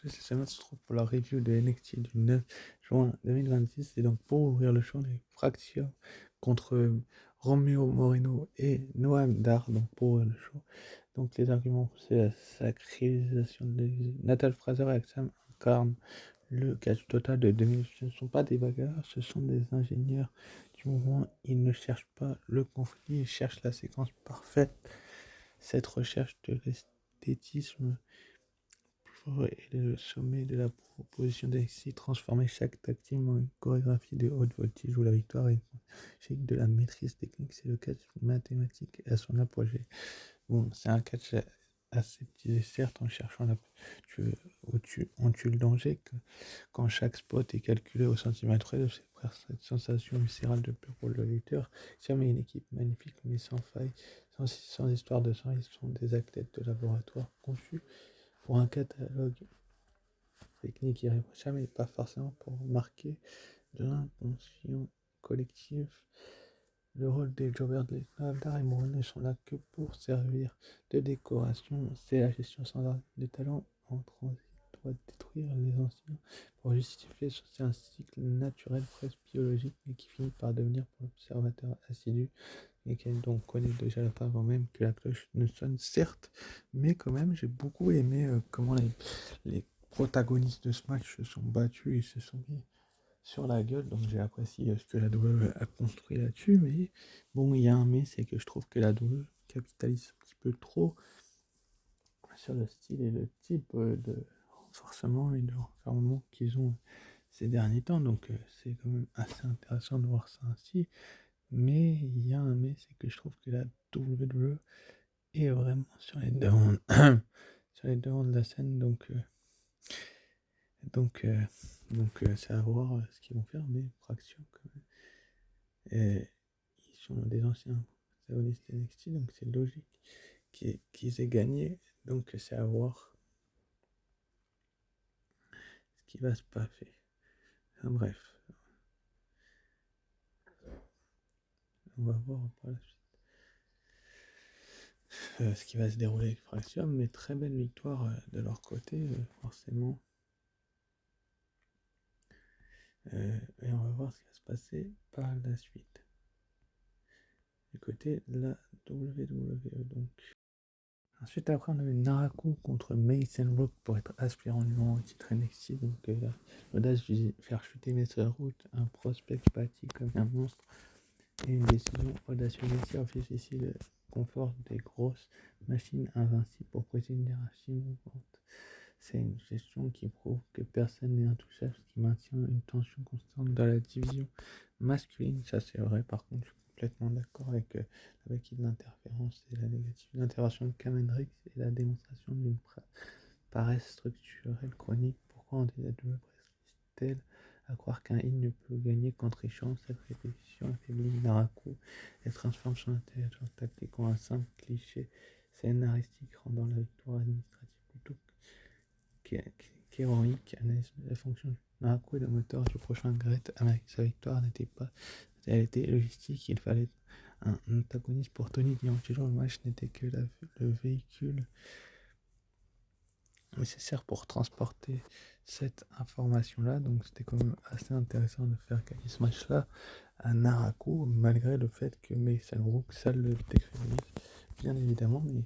cette semaine se trouve pour la review de NXT du 9 juin 2026. Et donc, pour ouvrir le show, les fractures contre Romeo Moreno et Noam Dar. Donc, pour ouvrir le show. Donc, les arguments, c'est la sacralisation de Natal Fraser et Axam incarnent le catch total de 2000. Ce ne sont pas des bagarres, ce sont des ingénieurs du mouvement. Ils ne cherchent pas le conflit, ils cherchent la séquence parfaite. Cette recherche de l'esthétisme est le sommet de la proposition d'NXT, transformer chaque tag team en une chorégraphie de haute voltige où la victoire est de la maîtrise technique. C'est le catch mathématique à son apogée. Bon, c'est un catch aseptisé, certes, en cherchant on tue le danger, quand chaque spot est calculé au centimètre près, c'est cette sensation viscérale de pur pour le lutteur. Jamais une équipe magnifique, mais sans faille, sans histoire de sang, ils sont des athlètes de laboratoire conçus pour un catalogue technique irréprochable, mais pas forcément pour marquer de l'inconscient collectif. Le rôle des jobbers de Lavdar et Moreno ne sont là que pour servir de décoration. C'est la gestion standard des talents en transit doit détruire les anciens pour justifier. C'est un cycle naturel, presque biologique, mais qui finit par devenir pour l'observateur assidu et qui donc connaît déjà la fin avant même que la cloche ne sonne, certes, mais quand même j'ai beaucoup aimé comment les protagonistes de ce match se sont battus et se sont mis sur la gueule, donc j'ai apprécié ce que la WWE a construit là-dessus, mais bon, il y a un mais, c'est que je trouve que la WWE capitalise un petit peu trop sur le style et le type de renforcement et de renfermement qu'ils ont ces derniers temps, donc c'est quand même assez intéressant de voir ça ainsi, mais il y a un mais, c'est que je trouve que la WWE est vraiment sur les devants, sur les devants de la scène, donc, euh, c'est à voir ce qu'ils vont faire, mais Fraction quand même. Et ils sont des anciens protagonistes NXT, donc c'est logique qu'ils aient gagné. Donc c'est à voir ce qui va se passer. Enfin, bref, on va voir par la suite ce qui va se dérouler avec Fraction, mais très belle victoire de leur côté, forcément. Et on va voir ce qui va se passer par la suite. Du côté de la WWE, donc. Ensuite, après, on a eu Naraku contre Mason Rook pour être aspirant numéro 1 au titre NXT. Donc, l'audace de faire chuter Mason Rook, un prospect bâti comme un monstre, et une décision audacieuse ici offre ici le confort des grosses machines invincibles pour briser une hiérarchie mouvante. C'est une gestion qui prouve que personne n'est intouchable, ce qui maintient une tension constante dans la division masculine. Ça, c'est vrai. Par contre, je suis complètement d'accord avec l'interférence et la négative. L'intervention de Kamen Rick et la démonstration d'une paresse structurelle chronique. Pourquoi on dit persiste-t-elle à croire qu'un il ne peut gagner qu'en trichant? Cette répétition affaiblit Naraku et transforme son intelligence tactique en un simple cliché scénaristique, rendant la victoire administrative plutôt qu'héroïque. Analyse la fonction du Naraku et le moteur du prochain Great American. Sa victoire n'était pas, elle était logistique. Il fallait un antagoniste pour Tony D'Angelo. Le match n'était que le véhicule nécessaire pour transporter cette information-là. Donc c'était quand même assez intéressant de faire gagner ce match-là à Naraku, malgré le fait que Mason Rook, ça le décrédibilise, bien évidemment, mais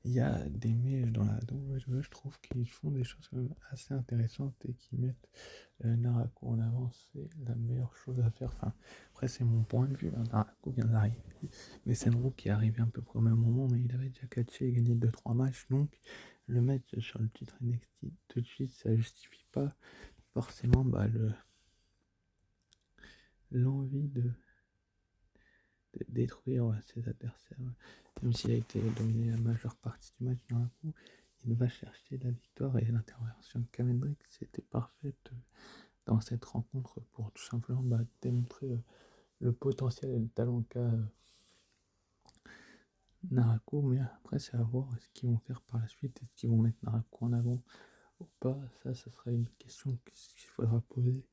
il y a des mais dans la WWE, je trouve qu'ils font des choses quand même assez intéressantes et qui mettent Naraku en avant. C'est la meilleure chose à faire. Enfin, après, c'est mon point de vue. Hein. Naraku vient d'arriver. Mais Rook qui est arrivé un peu au même moment, mais il avait déjà catché et gagné 2-3 matchs. Donc, le mettre sur le titre NXT tout de suite, ça justifie pas forcément l'envie de détruire ses adversaires. Même s'il a été dominé la majeure partie du match dans un coup, il va chercher la victoire et l'intervention de Kamen Rick, c'était parfaite dans cette rencontre pour tout simplement démontrer le potentiel et le talent qu'a Naraku. Mais après, c'est à voir ce qu'ils vont faire par la suite. Est-ce qu'ils vont mettre Naraku en avant ou pas? Ça sera une question qu'il faudra poser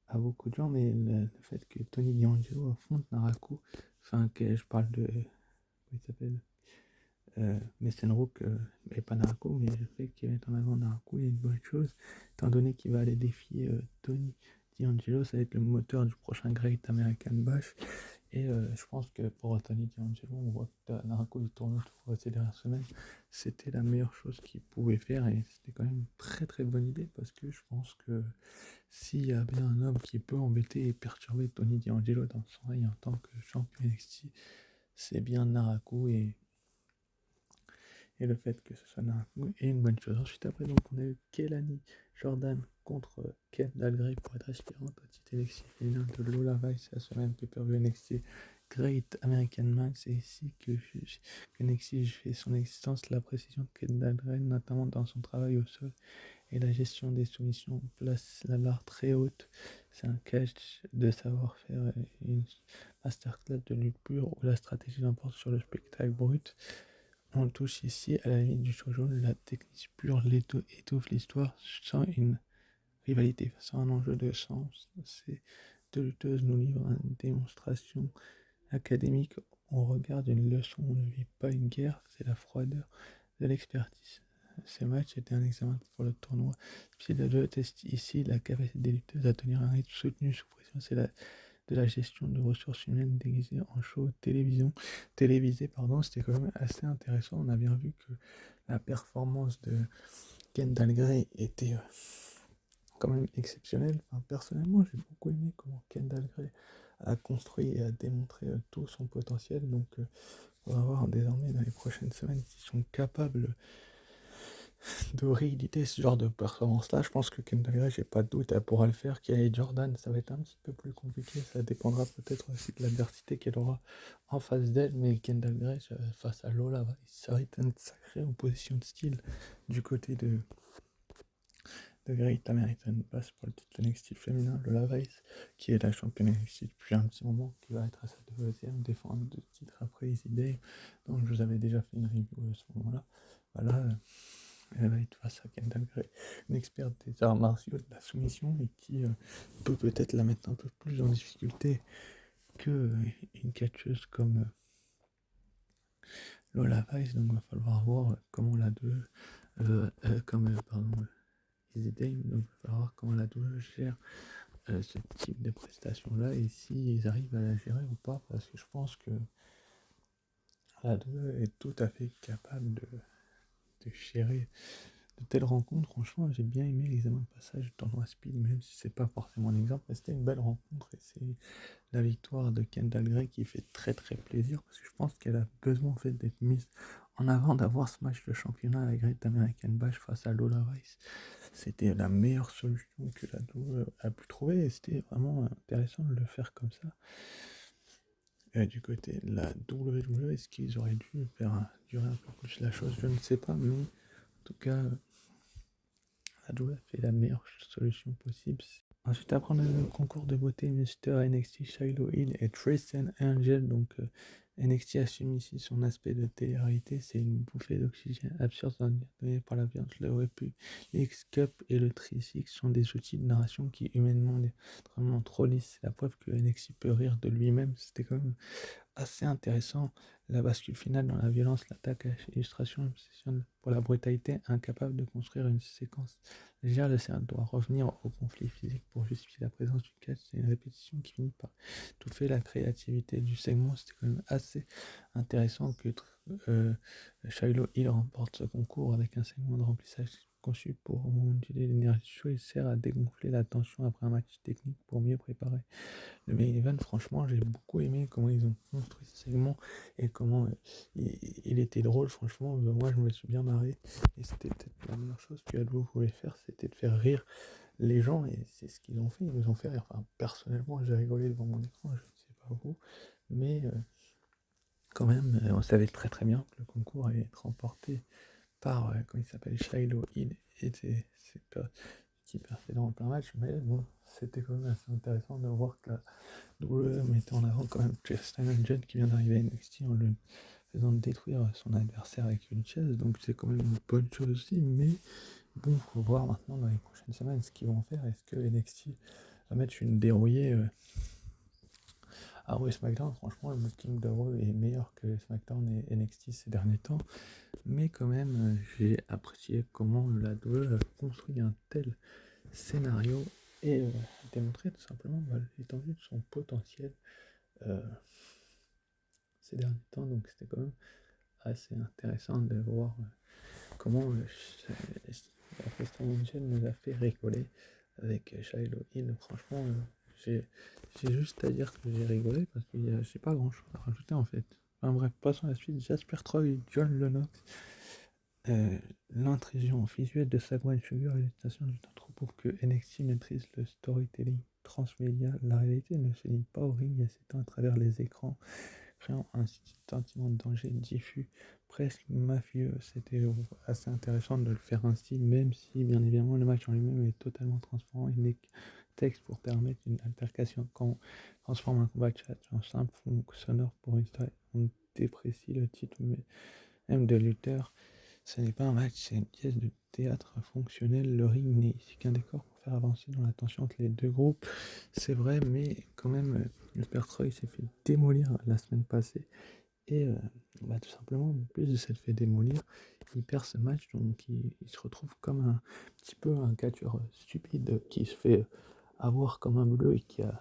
à beaucoup de gens, mais le fait que Tony D'Angelo affronte Naraku, enfin que je parle de, comment il s'appelle, mais Senrook et pas Naraku, mais le fait qu'il mette en avant Naraku est une bonne chose, étant donné qu'il va aller défier Tony D'Angelo, ça va être le moteur du prochain Great American Bash. Et je pense que pour Tony D'Angelo, on voit que Naraku du tournoi ces dernières semaines, c'était la meilleure chose qu'il pouvait faire et c'était quand même une très très bonne idée parce que je pense que s'il y a bien un homme qui peut embêter et perturber Tony D'Angelo dans son règne en tant que champion NXT, c'est bien Naraku et le fait que ce soit Naraku est une bonne chose. Ensuite, après, donc, on a eu Kelani Jordan contre Ken Dalgray pour être aspirante au titre NXT féminin de Lola Vice à ce même pay-per-view NXT Great American Max. Et ici que NXT fait son existence, la précision de Ken Dalgray, notamment dans son travail au sol et la gestion des soumissions, place la barre très haute. C'est un catch de savoir-faire et une masterclass de lutte pure où la stratégie l'emporte sur le spectacle brut. On touche ici à la limite du show jaune, la technique pure étouffe l'histoire sans une rivalité, sans un enjeu de sens. Ces deux lutteuses nous livrent une démonstration académique. On regarde une leçon, on ne vit pas une guerre, c'est la froideur de l'expertise. Ces matchs étaient un examen pour le tournoi. Puis le jeu teste ici la capacité des lutteuses à tenir un rythme soutenu sous pression. C'est de la gestion de ressources humaines déguisées en show télévisé, c'était quand même assez intéressant. On a bien vu que la performance de Ken Dalgray était quand même exceptionnelle. Enfin, personnellement, j'ai beaucoup aimé comment Ken Dalgray a construit et a démontré tout son potentiel. Donc, on va voir désormais dans les prochaines semaines s'ils sont capables de rééditer ce genre de performance-là. Je pense que Kendall Gray, j'ai pas de doute, elle pourra le faire. Kelly Jordan, ça va être un petit peu plus compliqué. Ça dépendra peut-être aussi de l'adversité qu'elle aura en face d'elle. Mais Kendall Gray face à Lola, ça va être une sacrée opposition de style du côté de Great American Bash pour le titre NXT féminin. Lola Vice, qui est la championne NXT depuis un petit moment, qui va être à sa deuxième défense de titre après Easy Day. Donc je vous avais déjà fait une review à ce moment-là. Voilà. Elle va être face à Kendall Gray, une experte des arts martiaux de la soumission et qui peut peut-être la mettre un peu plus en difficulté qu'une catcheuse comme Lola Vice. Donc il va falloir voir comment la deux, Easy Dame, donc il va falloir voir comment la deux gère ce type de prestation-là et s'ils arrivent à la gérer ou pas, parce que je pense que la deux est tout à fait capable de gérer de telles rencontres. Franchement, j'ai bien aimé l'examen de passage du tournoi Speed, même si c'est pas forcément un exemple, mais c'était une belle rencontre et c'est la victoire de Kendall Gray qui fait très très plaisir parce que je pense qu'elle a besoin en fait d'être mise en avant, d'avoir ce match de championnat à la Great American Bash face à Lola Vice. C'était la meilleure solution que la WWE a pu trouver et c'était vraiment intéressant de le faire comme ça. Du côté de la WWE, est-ce qu'ils auraient dû faire durer un peu plus la chose? Je ne sais pas, mais en tout cas, la WWE a fait la meilleure solution possible. Ensuite, après, on a le concours de beauté Mister NXT, Shiloh Hill et Tristan Angel. Donc, NXT assume ici son aspect de télé-réalité. C'est une bouffée d'oxygène absurde donnée par la violence. Le Repu, l'X-Cup et le Tri-Six sont des outils de narration qui, humainement, sont vraiment trop lisses. C'est la preuve que NXT peut rire de lui-même. C'était quand même assez intéressant. La bascule finale dans la violence, l'attaque à l'illustration, l'obsession pour la brutalité, incapable de construire une séquence légère, le scénario doit revenir au conflit physique pour justifier la présence du catch. C'est une répétition qui finit par étouffer la créativité du segment. C'était quand même assez intéressant que Shiloh Hill remporte ce concours avec un segment de remplissage conçu pour moduler l'énergie chaude. Il sert à dégonfler la tension après un match technique pour mieux préparer le main event. Franchement, j'ai beaucoup aimé comment ils ont construit ce segment et comment il était drôle. Franchement, moi je me suis bien marré et c'était peut-être la meilleure chose que Adwo pouvait faire, c'était de faire rire les gens et c'est ce qu'ils ont fait. Ils nous ont fait rire. Enfin, personnellement, j'ai rigolé devant mon écran, je ne sais pas vous, mais quand même, on savait très très bien que le concours allait être remporté par, comment il s'appelle, Shiloh Hill et c'est pas qui perdait dans plein match, mais bon, c'était quand même assez intéressant de voir que la WWE mettait en avant quand même Tristan Angel qui vient d'arriver à NXT en le faisant détruire son adversaire avec une chaise, donc c'est quand même une bonne chose aussi, mais bon, faut voir maintenant dans les prochaines semaines ce qu'ils vont faire. Est-ce que NXT va mettre une dérouillée Ah oui, SmackDown, franchement, le booking de Raw est meilleur que SmackDown et NXT ces derniers temps. Mais quand même, j'ai apprécié comment la WWE a construit un tel scénario et démontré tout simplement l'étendue de son potentiel euh, ces derniers temps. Donc c'était quand même assez intéressant de voir comment la Preston Angel nous a fait rigoler avec Shiloh Hill. Franchement, j'ai j'ai juste à dire que j'ai rigolé parce que j'ai pas grand chose à rajouter en fait. Enfin bref, passons à la suite. Jasper Troy, John Lennox. L'intrusion visuelle de Sagwan Sugar et l'utilisation du troupeau prouve que NXT maîtrise le storytelling transmédia. La réalité ne se limite pas au ring, elle s'étend à travers les écrans, créant un sentiment de danger diffus, presque mafieux. C'était assez intéressant de le faire ainsi, même si bien évidemment le match en lui-même est totalement transparent. Il n'est que texte pour permettre une altercation. Quand on transforme un combat de chat en simple fond sonore pour une story, on déprécie le titre même de lutteur. Ce n'est pas un match, c'est une pièce de théâtre fonctionnelle. Le ring n'est ici qu'un décor pour faire avancer dans la tension entre les deux groupes. C'est vrai, mais quand même, Jasper Troy s'est fait démolir la semaine passée. Et tout simplement, en plus de s'être fait démolir, il perd ce match. Donc il se retrouve comme un petit peu un catcheur stupide qui se fait avoir comme un bleu et qui a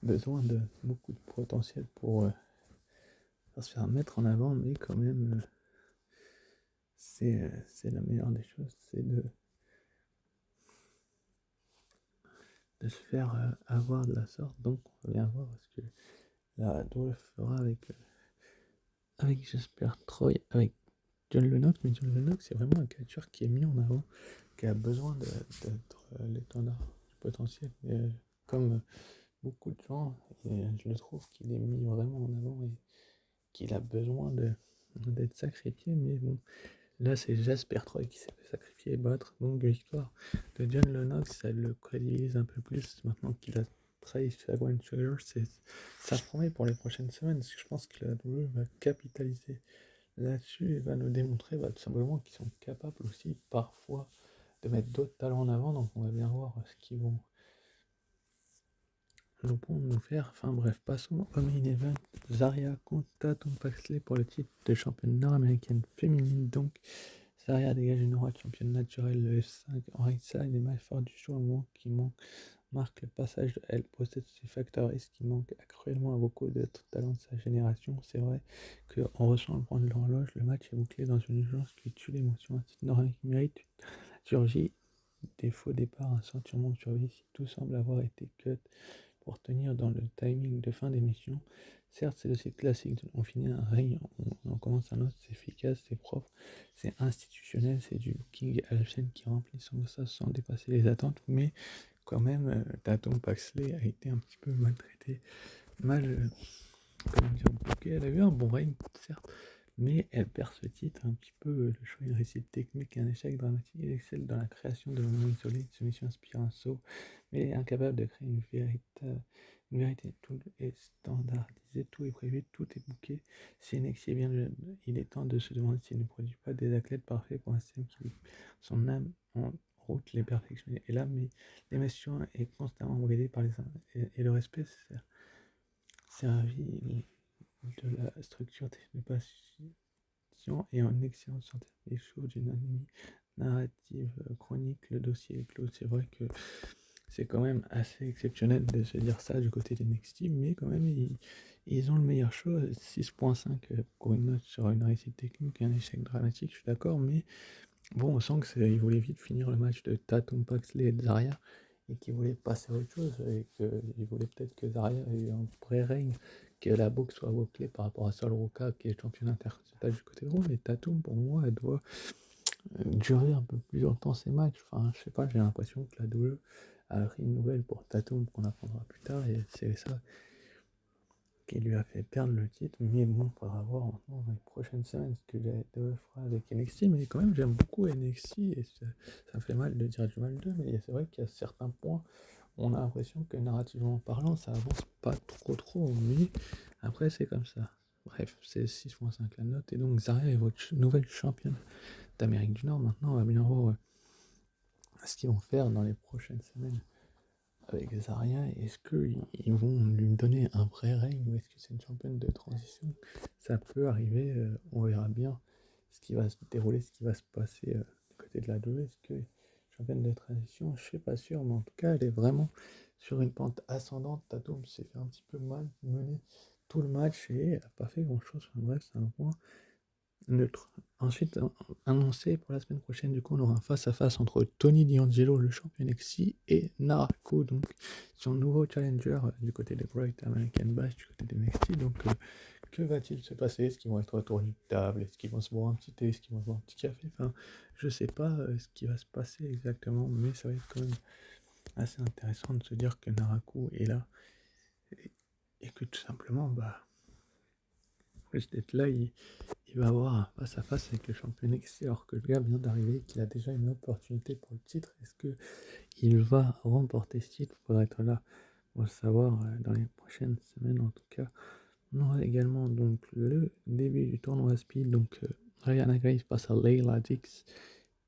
besoin de beaucoup de potentiel pour se faire mettre en avant. Mais quand même, c'est la meilleure des choses, c'est de se faire avoir de la sorte. Donc on va bien voir ce que la WWE fera avec Jasper Troy, avec John Lennox. Mais John Lennox, c'est vraiment un catcheur qui est mis en avant, qui a besoin d'être l'étendard du potentiel. Et, comme beaucoup de gens, et je le trouve qu'il est mis vraiment en avant et qu'il a besoin d'être sacrifié. Mais bon, là, c'est Jasper Troy qui s'est fait sacrifier et battre. Donc, victoire de John Lennox, ça le crédibilise un peu plus maintenant qu'il a trahi Sagwan Sugar. Ça promet pour les prochaines semaines, parce que je pense que la WWE va capitaliser là-dessus et va nous démontrer tout simplement qu'ils sont capables aussi parfois de mettre d'autres talents en avant. Donc, on va bien voir ce qu'ils vont nous faire. Enfin bref, passons au main event. Zarya contre Tatum Paxley pour le titre de championne nord-américaine féminine. Donc, Zarya dégage une aura de championne naturelle, le F5 en ringside des matchs forts du show, un moment qui marque le passage de elle possède ces facteurs risques qui manquent cruellement à beaucoup d'autres talents de sa génération. C'est vrai qu'on ressent le point de l'horloge, le match est bouclé dans une urgence qui tue l'émotion. Un titre nord-américain mérite surgit des faux départs, un sentiment de survie si tout semble avoir été cut pour tenir dans le timing de fin d'émission. Certes, c'est le cycle classique, on finit un règne, on en commence un autre, c'est efficace, c'est propre, c'est institutionnel, c'est du King à la chaîne qui remplit son ça sans dépasser les attentes, mais quand même, Tatum Paxley a été un petit peu maltraité, mal, comment dire, bloqué. Elle a eu un bon règne, certes, mais elle perd ce titre un petit peu. Le choix est une réussite technique et un échec dramatique. Elle excelle dans la création de moments isolés, une soumission inspire un saut, mais elle est incapable de créer une vérité. Tout est standardisé, tout est prévu, tout est bouqué. Si NXT est bien jeune, il est temps de se demander s'il ne produit pas des athlètes parfaits pour un système qui son âme en route les perfectionner. Et là, mais l'émotion est constamment bridée par les uns. Et le respect, c'est servi de la structure des passions et en excellente santé. Les choses d'une anémie narrative chronique, le dossier est clos. C'est vrai que c'est quand même assez exceptionnel de se dire ça du côté des NXT, mais quand même, ils ont le meilleur show. 6.5 pour une note sur une réussite technique et un échec dramatique, je suis d'accord, mais bon, on sent qu'ils voulaient vite finir le match de Tatum Paxley et de Zarya et qu'ils voulaient passer à autre chose et qu'ils voulaient peut-être que Zarya ait eu un vrai règne, que la boucle soit bouclée par rapport à Sol Ruka qui est champion intercontinental du côté de Raw. Mais Tatum, pour moi, elle doit durer un peu plus longtemps ces matchs. Enfin, je sais pas, j'ai l'impression que la WWE a pris une nouvelle pour Tatum qu'on apprendra plus tard et c'est ça qui lui a fait perdre le titre. Mais bon, on va voir maintenant dans les prochaines semaines ce que la WWE fera avec NXT. Mais quand même, j'aime beaucoup NXT et ça me fait mal de dire du mal d'eux. Mais c'est vrai qu'il y a certains points, on a l'impression que narrativement parlant, ça avance pas trop. Mais après, c'est comme ça. Bref, c'est 6.5 la note. Et donc, Zarya est votre nouvelle championne d'Amérique du Nord. Maintenant, on va bien voir ce qu'ils vont faire dans les prochaines semaines avec Zarya, est-ce qu'ils vont lui donner un vrai règne ou est-ce que c'est une championne de transition? Ça peut arriver, on verra bien ce qui va se dérouler, ce qui va se passer du côté de la WWE. Est-ce que championne de transition? Je suis pas sûr, mais en tout cas, elle est vraiment sur une pente ascendante. Tatum s'est fait un petit peu mal mener tout le match et elle n'a pas fait grand-chose. Enfin, bref, c'est un point neutre. Ensuite, annoncé pour la semaine prochaine, du coup, on aura un face-à-face entre Tony D'Angelo, le champion NXT, et Narako, donc son nouveau challenger du côté de Great American Bash, du côté de NXT. Donc, que va-t-il se passer? Est-ce qu'ils vont être autour d'une table? Est-ce qu'ils vont se boire un petit thé? Est-ce qu'ils vont se boire un petit café? Enfin, je sais pas ce qui va se passer exactement, mais ça va être quand même assez intéressant de se dire que Naraku est là et que tout simplement, bah, juste d'être là, il va avoir un face-à-face avec le champion NXT alors que le gars vient d'arriver et qu'il a déjà une opportunité pour le titre. Est-ce qu'il va remporter ce titre? Il faudra être là pour le savoir dans les prochaines semaines en tout cas. On aura également donc le début du tournoi Speed. Donc Rihanna Grace passe à Layla Dix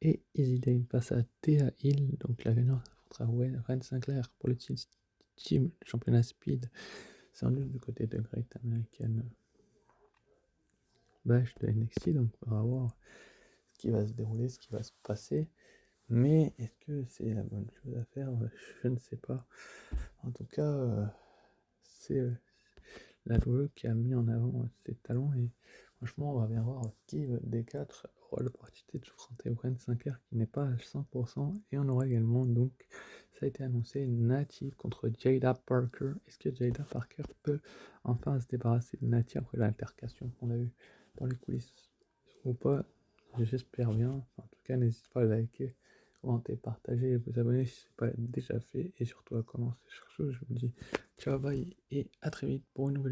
et Easy Dane passe à Thea Hill. Donc la gagnante affrontera Ren Sinclair pour le titre Team Championnat Speed. C'est en lieu du côté de Great American Bash de NXT. Donc on va voir ce qui va se dérouler, ce qui va se passer. Mais est-ce que c'est la bonne chose à faire? Je ne sais pas. En tout cas, c'est la WWE qui a mis en avant ses talents et franchement, on va bien voir qui des quatre aura l'opportunité de affronter Brent Sinclair qui n'est pas à 100%. Et on aura également, donc, ça a été annoncé, Natty contre Jada Parker. Est-ce que Jada Parker peut enfin se débarrasser de Natty après l'altercation qu'on a eue dans les coulisses ou pas? J'espère bien. En tout cas, n'hésitez pas à liker, commenter, partager et vous abonner si ce n'est pas déjà fait. Et surtout à commencer sur ce. Je vous dis ciao, bye et à très vite pour une nouvelle.